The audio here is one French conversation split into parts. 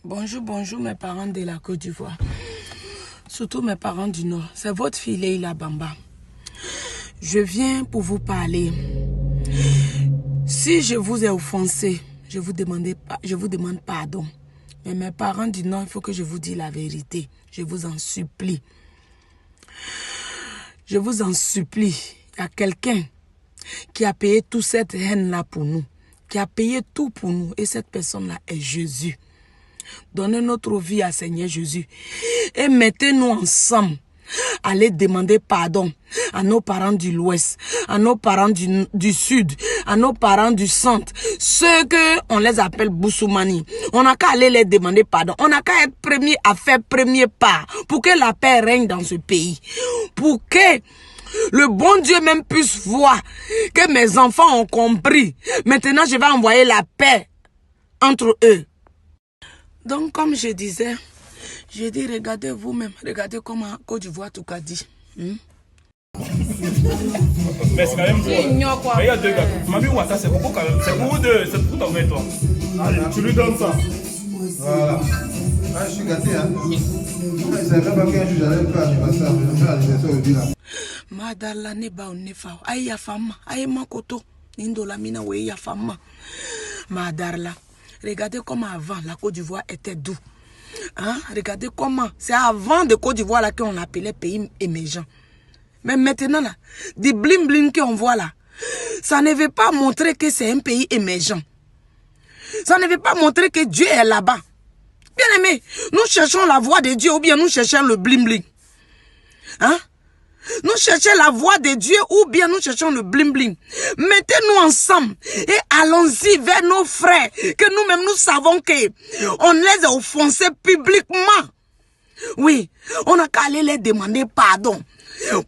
Bonjour, bonjour mes parents de la Côte d'Ivoire. Surtout mes parents du Nord. C'est votre fille Leila Bamba. Je viens pour vous parler. Si je vous ai offensé, je vous demande pardon. Mais mes parents du Nord, il faut que je vous dise la vérité. Je vous en supplie. Je vous en supplie. Il y a quelqu'un qui a payé toute cette haine-là pour nous. Qui a payé tout pour nous. Et cette personne-là est Jésus. Donnez notre vie à Seigneur Jésus. Et mettez-nous ensemble. Allez demander pardon à nos parents de l'Ouest, à nos parents du Sud, à nos parents du Centre. Ceux que on les appelle Boussoumani. On n'a qu'à aller les demander pardon. On n'a qu'à être premier à faire premier pas pour que la paix règne dans ce pays. Pour que le bon Dieu même puisse voir que mes enfants ont compris. Maintenant, je vais envoyer la paix entre eux. Donc, comme je disais, je dis, regardez vous-même, regardez comment Côte d'Ivoire tout a dit. Mais c'est quand même toi. Mais il y a deux gars. Mamie Ouattara, c'est beaucoup quand même. C'est pour deux, c'est pour ton mec, toi. Allez, tu lui donnes ça. Voilà. Ah, je suis gâté, hein. C'est même pas qu'un juge allait faire anniversaire. Je vais faire anniversaire aujourd'hui, là. Madala ne ba onefa. Aïe ya femme. Aïe makoto. Nindola mina we ya femme. Madarla. Regardez comment avant la Côte d'Ivoire était doux. Hein? Regardez comment. C'est avant de Côte d'Ivoire là qu'on appelait pays émergent. Mais maintenant là, des bling bling qu'on voit là, ça ne veut pas montrer que c'est un pays émergent. Ça ne veut pas montrer que Dieu est là-bas. Bien aimé, nous cherchons la voix de Dieu ou bien nous cherchons le bling bling. Hein? Nous cherchons la voix de Dieu ou bien nous cherchons le bling bling. Mettez-nous ensemble et allons-y vers nos frères que nous-mêmes nous savons que on les a offensés publiquement. Oui, on n'a qu'à aller les demander pardon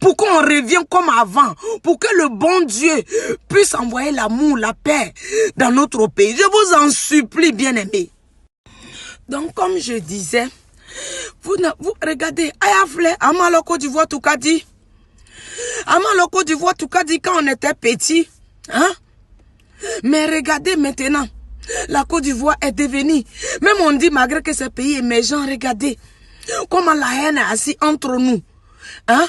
pour qu'on revienne comme avant, pour que le bon Dieu puisse envoyer l'amour, la paix dans notre pays. Je vous en supplie, bien-aimés. Donc, comme je disais, vous regardez, Ayafle, Amalo Côte d'Ivoire, tout cas dit. Amalo Côte d'Ivoire, tout cas dit quand on était petit. Hein? Mais regardez maintenant, la Côte d'Ivoire est devenue, même on dit malgré que c'est pays émergent, regardez comment la haine est assise entre nous. Hein?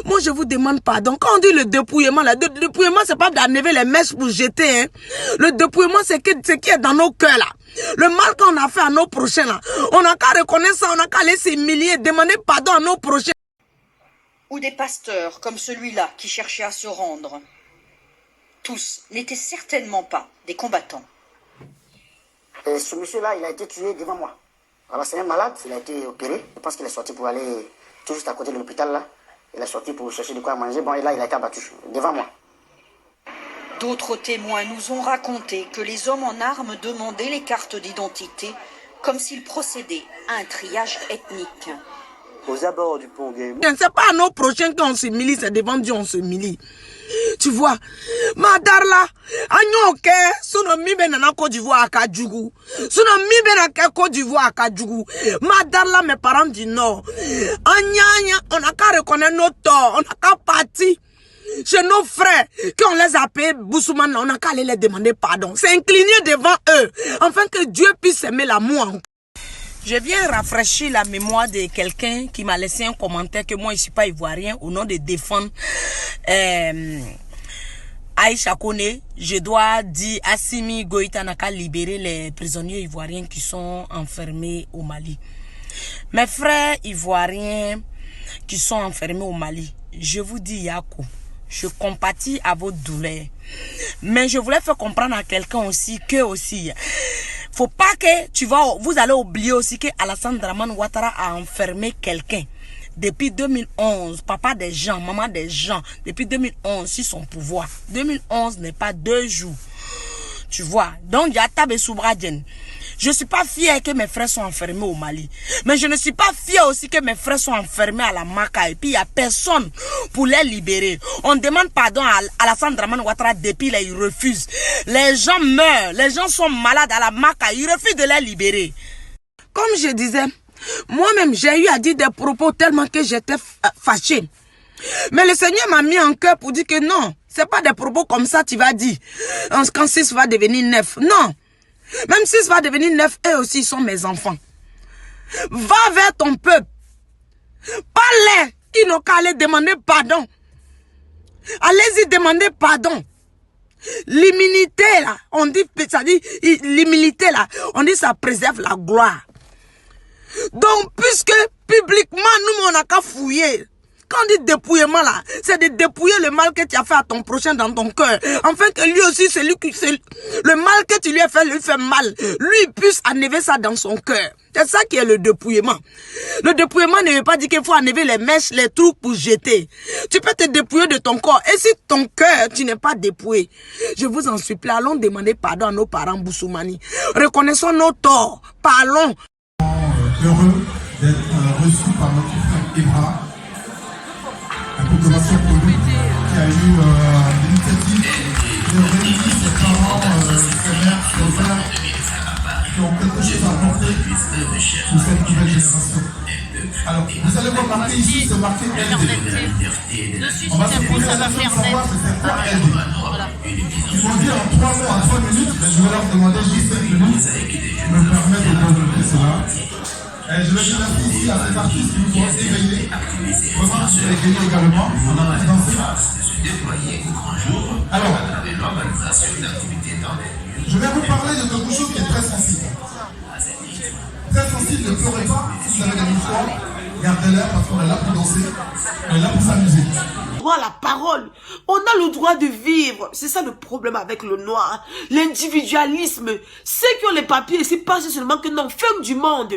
Moi, je vous demande pardon. Quand on dit le dépouillement, le dépouillement, c'est pas d'enlever les mèches pour jeter. Hein? Le dépouillement, c'est ce qui est dans nos cœurs là. Le mal qu'on a fait à nos prochains là. On n'a qu'à reconnaître ça, on n'a qu'à aller s'humilier, demander pardon à nos prochains. Ou des pasteurs comme celui-là qui cherchaient à se rendre. Tous n'étaient certainement pas des combattants. Et ce monsieur-là, il a été tué devant moi. Alors c'est un malade, il a été opéré. Je pense qu'il est sorti pour aller tout juste à côté de l'hôpital là. Il est sorti pour chercher de quoi manger. Bon, et là, il a été abattu devant moi. D'autres témoins nous ont raconté que les hommes en armes demandaient les cartes d'identité comme s'ils procédaient à un triage ethnique. Aux abords du pont Gay. C'est pas à nos prochains qu'on se milie, c'est devant Dieu on se milie. Tu vois, Madarla, Agnoke, sono mi benana Côte d'Ivoire à Kadjougou. Sono mi benana Côte d'Ivoire à Kadjougou. Madarla, mes parents du Nord. Anya, on n'a qu'à reconnaître nos torts, on n'a qu'à partir chez nos frères, qu'on les appelle Boussoumane, on n'a qu'à aller les demander pardon. C'est incliner devant eux, afin que Dieu puisse aimer l'amour. Je viens rafraîchir la mémoire de quelqu'un qui m'a laissé un commentaire que moi je ne suis pas ivoirien au nom de défendre Aïcha Kone. Je dois dire Assimi Goïta n'a qu'à libérer les prisonniers ivoiriens qui sont enfermés au Mali. Mes frères ivoiriens qui sont enfermés au Mali, je vous dis Yako, je compatis à votre douleur. Mais je voulais faire comprendre à quelqu'un aussi que aussi, faut pas que vous allez oublier aussi que Alassane Dramane Ouattara a enfermé quelqu'un depuis 2011, papa des gens, maman des gens, depuis 2011 sur son pouvoir. 2011 n'est pas 2 jours. Tu vois, donc il y a Tabé Soubradjen. Je ne suis pas fier que mes frères sont enfermés au Mali. Mais je ne suis pas fier aussi que mes frères sont enfermés à la Maka. Et puis il n'y a personne pour les libérer. On demande pardon à Alassane Dramane Ouattara depuis là, il refuse. Les gens meurent, les gens sont malades à la Maka. Il refuse de les libérer. Comme je disais, moi-même j'ai eu à dire des propos tellement que j'étais fâchée. Mais le Seigneur m'a mis en cœur pour dire que non, c'est pas des propos comme ça tu vas dire. Quand 6 va devenir 9. Non. Même 6 va devenir 9, eux aussi sont mes enfants. Va vers ton peuple. Pas les qui n'ont qu'à aller demander pardon. Allez-y demander pardon. L'immunité là, on dit, ça dit, l'humilité là, on dit ça préserve la gloire. Donc, puisque publiquement, nous, on n'a qu'à fouiller. Quand on dit dépouillement là, c'est de dépouiller le mal que tu as fait à ton prochain dans ton cœur. Afin que lui aussi, le mal que tu lui as fait, lui fait mal. Lui puisse enlever ça dans son cœur. C'est ça qui est le dépouillement. Le dépouillement ne veut pas dire qu'il faut enlever les mèches, les trous pour jeter. Tu peux te dépouiller de ton corps. Et si ton cœur, tu n'es pas dépouillé, je vous en supplie, allons demander pardon à nos parents Boussoumani. Reconnaissons nos torts. Parlons. Heureux d'être reçu par notre frère Ebra, un peu comme ça pour lui, qui a eu l'initiative de réunir ses parents, ses mères, ses frères, qui ont quelque chose à apporter pour cette nouvelle génération. Alors, vous allez voir marqué ici, c'est marqué LD. On va se poser la question de savoir c'est quoi LD. Ils vont dire en 3 mots, en 3 minutes, mais je vais leur demander juste 5 minutes, me permettre de développer cela. Je vais dire ici à ces artistes qui nous ont éveillés. Vraiment, je suis éveillé également. On a dansé. Alors, je vais vous parler de quelque chose qui est très sensible. Très sensible, ne pleurez pas. Si vous avez des micros, gardez-les parce qu'on est là pour danser. On est là pour s'amuser. Droit à la parole. On a le droit de vivre. C'est ça le problème avec le noir. L'individualisme. Ceux qui ont les papiers ici pensent seulement que non, fin du monde.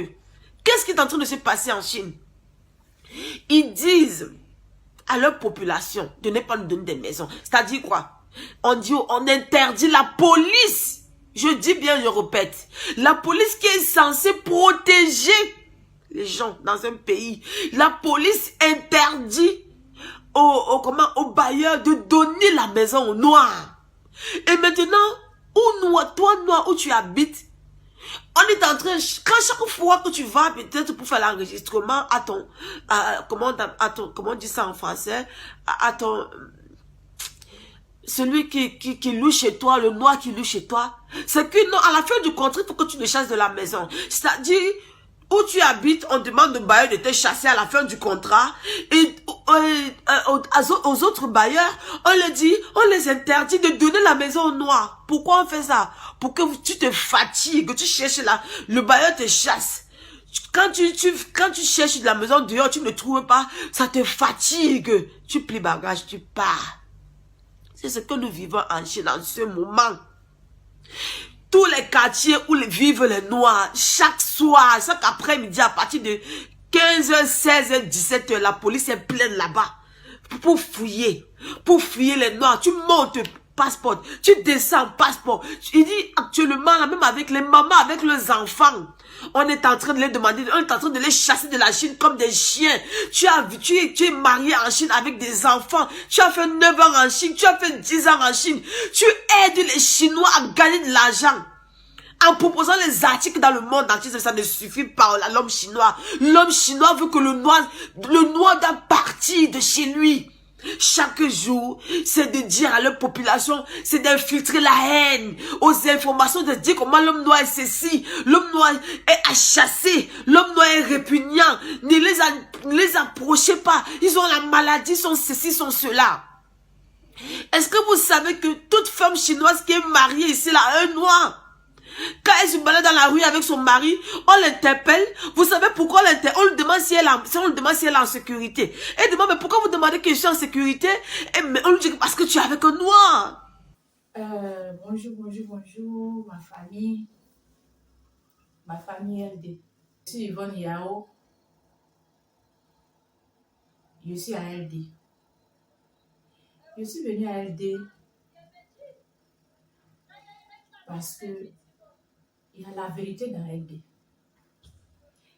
Qu'est-ce qui est en train de se passer en Chine? Ils disent à leur population de ne pas nous donner des maisons. C'est-à-dire quoi? On dit, on interdit la police. Je dis bien, je répète. La police qui est censée protéger les gens dans un pays. La police interdit aux bailleurs de donner la maison aux noirs. Et maintenant, toi noir, où tu habites, on est en train, quand chaque fois que tu vas peut-être pour faire l'enregistrement à ton, comment on dit ça en français, à ton, celui qui loue chez toi, le noir qui loue chez toi, c'est que non, à la fin du contrat, il faut que tu le chasses de la maison. C'est-à-dire, où tu habites, on demande au bailleur de te chasser à la fin du contrat. Et aux autres bailleurs, on leur dit, on les interdit de donner la maison aux noirs. Pourquoi on fait ça? Pour que tu te fatigues, que tu cherches là, le bailleur te chasse. Quand tu cherches de la maison dehors, tu ne trouves pas, ça te fatigue. Tu plies bagage, tu pars. C'est ce que nous vivons en Chine en ce moment. Tous les quartiers où vivent les Noirs, chaque soir, chaque après-midi, à partir de 15h, 16h, 17h, la police est pleine là-bas. Pour fouiller les Noirs. Tu montes passeport, tu descends passeport. Il dit actuellement, là, même avec les mamans, avec les enfants, on est en train de les demander, on est en train de les chasser de la Chine comme des chiens. Tu es marié en Chine avec des enfants. Tu as fait 9 ans en Chine, tu as fait 10 ans en Chine. Tu aides les Chinois à gagner de l'argent. En proposant les articles dans le monde entier, ça ne suffit pas à l'homme chinois. L'homme chinois veut que le noir doit partir de chez lui. Chaque jour, c'est de dire à leur population, c'est d'infiltrer la haine aux informations, de dire comment l'homme noir est ceci, l'homme noir est à chasser, l'homme noir est répugnant, ne les approchez pas, ils ont la maladie, sont ceci, sont cela. Est-ce que vous savez que toute femme chinoise qui est mariée ici là, un noir, quand elle se balade dans la rue avec son mari, on l'interpelle. Vous savez pourquoi on l'interpelle? On lui demande si elle est en sécurité. Elle demande, mais pourquoi vous demandez que je suis en sécurité? Et on lui dit, parce que tu es avec un noir. Bonjour, ma famille. Ma famille LD. Je suis Yvonne Yao. Je suis à LD. Je suis venue à LD parce que il y a la vérité dans LD.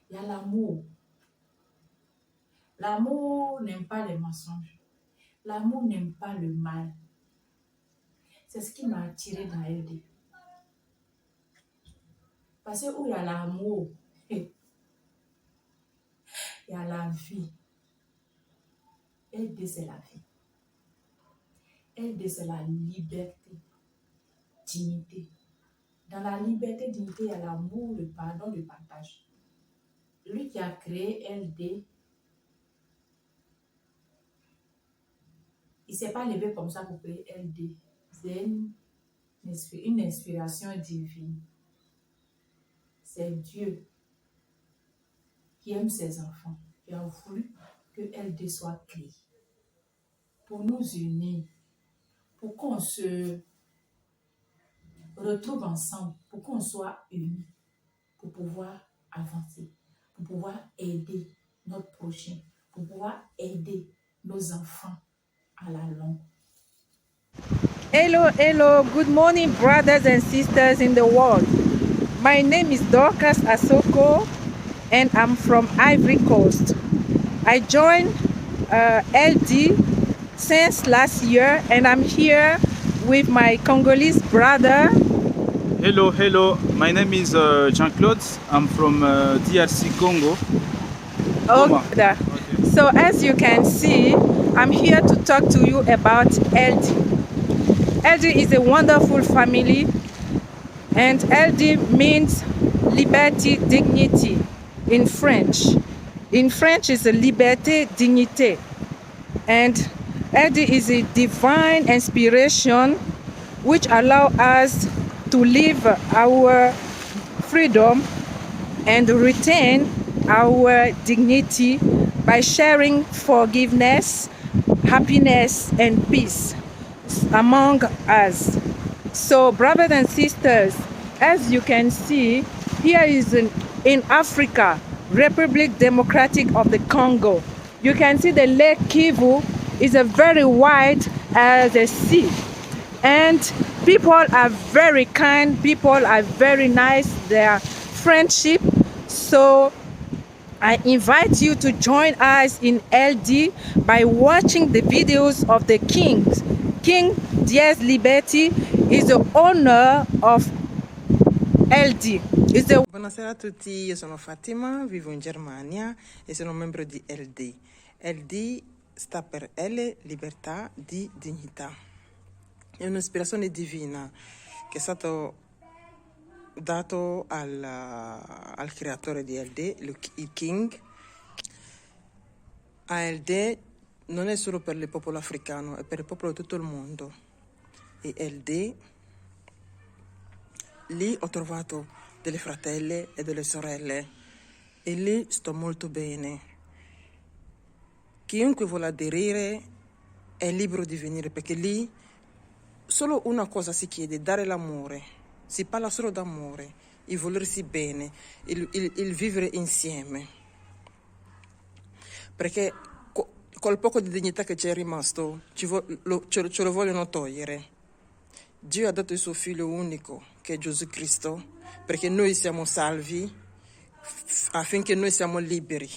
Il y a l'amour. L'amour n'aime pas les mensonges. L'amour n'aime pas le mal. C'est ce qui m'a attiré dans LD. Parce que où il y a l'amour, il y a la vie. LD, c'est la vie. LD, c'est la liberté, dignité. Dans la liberté, dignité, il y a l'amour, le pardon, le partage. lui qui a créé LD, il ne s'est pas levé comme ça pour créer LD. C'est une inspiration divine. C'est Dieu qui aime ses enfants, qui a voulu que LD soit créé pour nous unir, pour qu'on se retrouve ensemble, pour qu'on soit unis, pour pouvoir avancer, pour pouvoir aider notre prochain, pour pouvoir aider nos enfants à la longue. Hello, hello, good morning, brothers and sisters in the world. My name is Dorcas Asoko and I'm from Ivory Coast. I joined LD since last year and I'm here with my Congolese brother. Hello, hello. My name is Jean-Claude. I'm from DRC Congo. Okay. So as you can see, I'm here to talk to you about LD. LD is a wonderful family, and LD means liberty, dignity in French. In French, it's a liberté, dignité. And LD is a divine inspiration which allows us to live our freedom and retain our dignity by sharing forgiveness, happiness, and peace among us. So, brothers and sisters, as you can see, here is in Africa, Republic Democratic of the Congo. You can see the Lake Kivu is a very wide as a sea. And people are very kind, people are very nice, they are friendship. So I invite you to join us in LD by watching the videos of the kings. King Diaz Liberty is the owner of LD. Buonasera a tutti, io sono Fatima, vivo in Germania e sono membro di LD. LD sta per L, libertà, D, dignità. È un'ispirazione divina che è stato dato al creatore di LD, il King. ALD non è solo per il popolo africano, è per il popolo di tutto il mondo. E LD, lì ho trovato delle fratelle e delle sorelle e lì sto molto bene. Chiunque vuole aderire è libero di venire, perché lì solo una cosa si chiede: dare l'amore. Si parla solo d'amore, il volersi bene, il vivere insieme. Perché col poco di dignità che c'è rimasto ce lo vogliono togliere. Dio ha dato il suo figlio unico, che è Gesù Cristo, perché noi siamo salvi, affinché noi siamo liberi.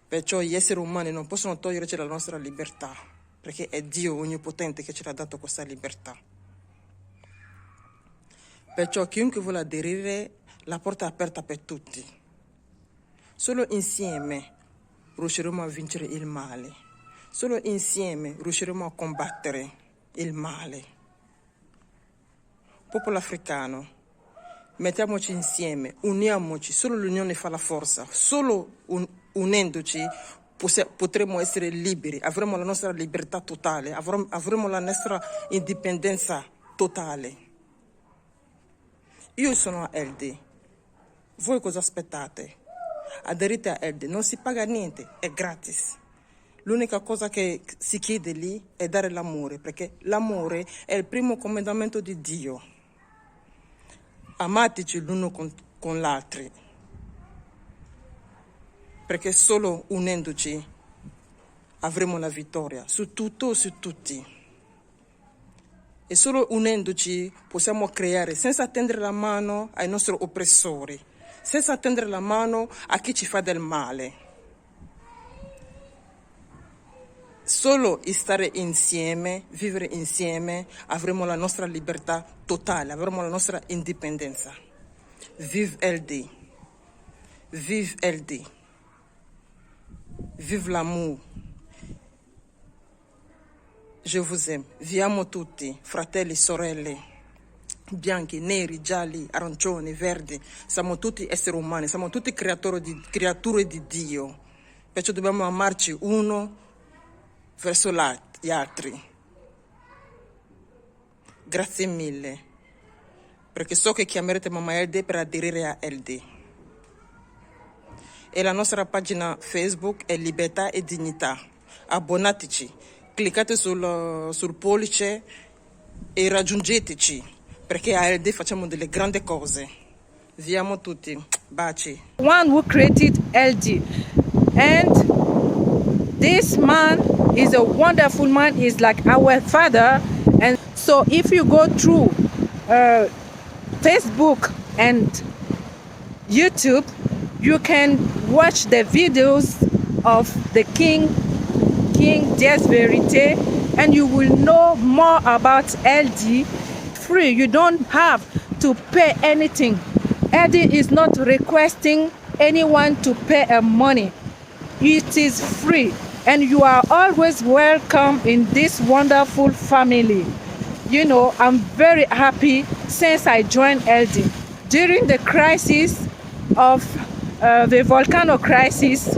Perciò gli esseri umani non possono toglierci la nostra libertà, perché è Dio onnipotente che ce l'ha dato questa libertà. Perciò chiunque vuole aderire, la porta è aperta per tutti. Solo insieme riusciremo a vincere il male. Solo insieme riusciremo a combattere il male. Popolo africano, mettiamoci insieme, uniamoci, solo l'unione fa la forza. Solo unendoci potremo essere liberi, avremo la nostra libertà totale, avremo la nostra indipendenza totale. Io sono a LD. Voi cosa aspettate? Aderite a LD, non si paga niente, è gratis. L'unica cosa che si chiede lì è dare l'amore, perché l'amore è il primo comandamento di Dio. Amateci l'uno con l'altro, perché solo unendoci avremo la vittoria su tutto e su tutti. E solo unendoci possiamo creare, senza tendere la mano ai nostri oppressori, senza tendere la mano a chi ci fa del male. Solo stare insieme, vivere insieme, avremo la nostra libertà totale, avremo la nostra indipendenza. Vive LD. Vive LD. Vive l'amour. Je vous aime. Vi amo tutti, fratelli, sorelle. bianchi, neri, gialli, arancioni, verdi, siamo tutti esseri umani, siamo tutti creature di Dio. Perciò dobbiamo amarci uno verso gli altri. Grazie mille, perché so che chiamerete Mamma LD per aderire a LD. E la nostra pagina Facebook è Libertà e Dignità. Abbonateci, cliccate sul pollice e raggiungeteci, perché a LD facciamo delle grandi cose. Vi amo tutti, baci. One who created LD, and this man is a wonderful man, is like our father. And so if you go through Facebook and YouTube, you can watch the videos of the King Dies Verite, and you will know more about LD free. You don't have to pay anything. LD is not requesting anyone to pay money. It is free, and you are always welcome in this wonderful family. You know, I'm very happy since I joined LD. During the crisis of the volcano crisis,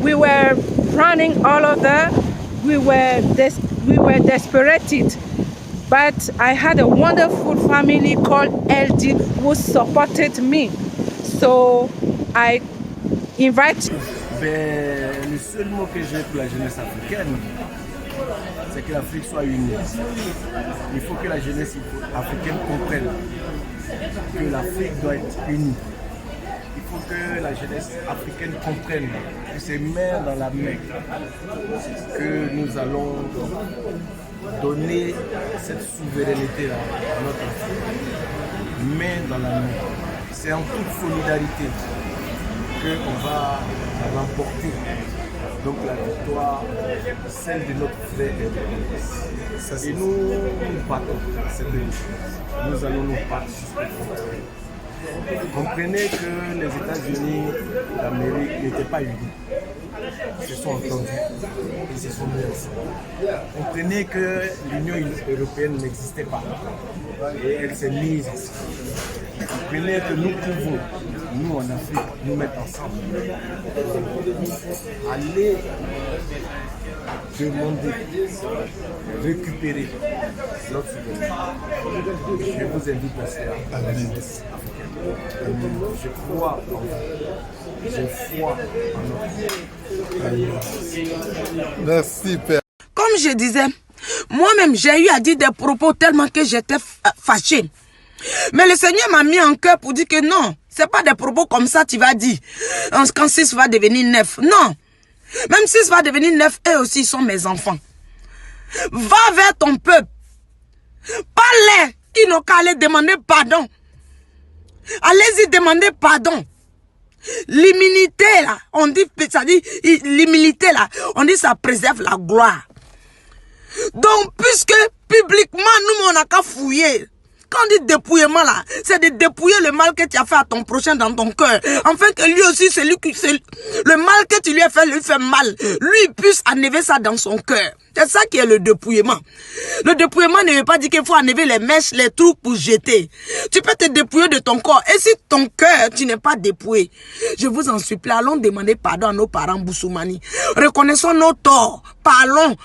we were running all over. We were desperate, but I had a wonderful family called LD who supported me. So I invite. Le seul mot que j'ai pour la jeunesse africaine, c'est que l'Afrique soit unie. Il faut que la jeunesse africaine comprenne que l'Afrique doit être unie. Il faut que la jeunesse africaine comprenne que c'est main dans la main que nous allons donner cette souveraineté à notre Afrique. Main dans la main. C'est en toute solidarité qu'on va remporter donc la victoire, celle de notre frère. Et nous battons cette victoire. Nous allons nous battre. Comprenez que les États-Unis d'Amérique n'étaient pas unis. Ils se sont entendus, ils se sont mis ensemble. Comprenez que l'Union européenne n'existait pas et elle s'est mise ensemble. Comprenez que nous pouvons, nous en Afrique, nous mettre ensemble. Aller demander, récupérer notre souveraineté. Je vous invite à cela, à la jeunesse africaine. Je crois en vous. Je crois en notre. Merci, Père. Comme je disais, moi-même, j'ai eu à dire des propos tellement que j'étais fâchée. Mais le Seigneur m'a mis en cœur pour dire que non, c'est pas des propos comme ça tu vas dire. Quand 6 va devenir 9. Non. Même 6 va devenir 9, eux aussi sont mes enfants. Va vers ton peuple. Parlez qui n'ont qu'à aller demander pardon. Allez-y demander pardon. L'humilité là, on dit, ça dit, l'humilité là, on dit ça préserve la gloire. Donc, puisque publiquement, nous, on n'a qu'à fouiller. Quand on dit dépouillement là, c'est de dépouiller le mal que tu as fait à ton prochain dans ton cœur. Afin que lui aussi, le mal que tu lui as fait, lui fait mal. Lui puisse enlever ça dans son cœur. C'est ça qui est le dépouillement. Le dépouillement ne veut pas dire qu'il faut enlever les mèches, les trucs pour jeter. Tu peux te dépouiller de ton corps. Et si ton cœur, tu n'es pas dépouillé, je vous en supplie, allons demander pardon à nos parents Boussoumani. Reconnaissons nos torts. Parlons.